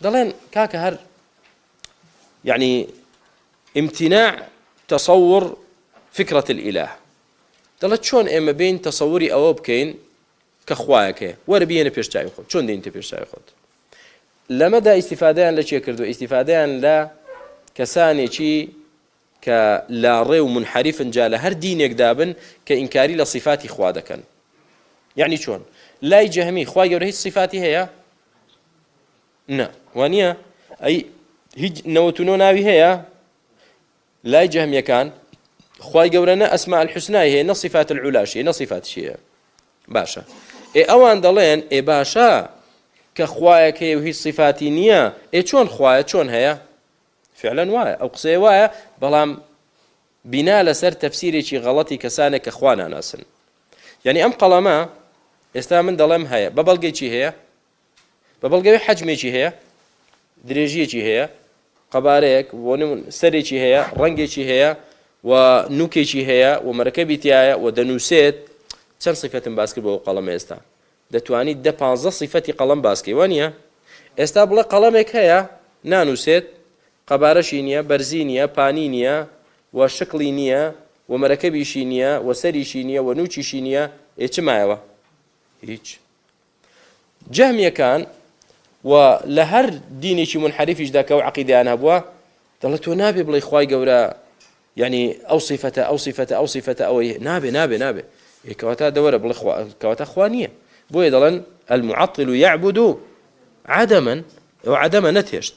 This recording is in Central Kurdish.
دەڵێن کاکە هەر يعني امتناع تصور فكرة الإله دەڵێت چۆن ئێمە بین تەسەووری ئەوە بکەین کە خوایەکەیە وەرە بێنە پێش چاوی خۆت چۆن دێنتە پێش چاوی خۆت لەمەدا ئیستیفادەیان لە چێ کردو ئیستیفادەیان لە کەسانێکی کە لاڕێ و منحریفن جا لە هەر دینێک دابن کە ئینکاری لە صفاتی خوا دەکەن یعنی چۆن لای جەهمی خوای گەورە هیچ صفاتی هەیە نە وانە ئەی هیچ 99 ناوی هەیە لای جەهمیەکان خوای گەورە نە ئەسماء الحوسنای هەیە نە صفات العولاشی نە صفاتشی هەیە باشە ئەوان دەڵێن باشە کە خوایەکەی و هیچ صفاتی نییە چۆن خوایە چۆن هەیە فعلا وایە ئەو قسەیە وایە بەڵام بینا لەسەر تەفسیرێکی غەڵەتی کەسانێک کە خوا ناناسن یعنی ئەم قەڵەمە ئێستا من دەڵێم هەیە بە بەڵگەیکی هەیە بە بەڵگەوەی حەجمێکی هەیە درێژیەکی هەیە قەبارەیەک بۆ سەرێکی هەیە ڕەنگێکی هەیە و نوکێکی هەیە و مەرەکەبی تایە و دەنووسێت چەند صفەتم باس کرد بۆ قەڵەمە ئێستا دەتوانیت 10-15 صفەتی قەڵەم باسکەی وانە ئێستا بڵێ قەڵەمێک هەیە نانووسێت قەبارەشی نییە بەرزی نییە پانی نییە و شکڵی نییە و مەرەکەبیشی نییە و سەریشی نییە و نوچیشی نییە چ مایەوە هیچ جەهمیەکان و لە هەر دینێکی منحریفیشدا کە و عەقیدەیان هەبووە دەڵێت تۆ نابێ بڵێ خوای گەورە یعنی ئەو صفەتە ئەو صفەتە ئەو صفەتە ئەوەی نابێ کەواتە دەوەرە بڵێ کەواتە خوا نییە بۆیە دەڵێن المعطل يعبد عدما ئەو عدەمە نەتهێشت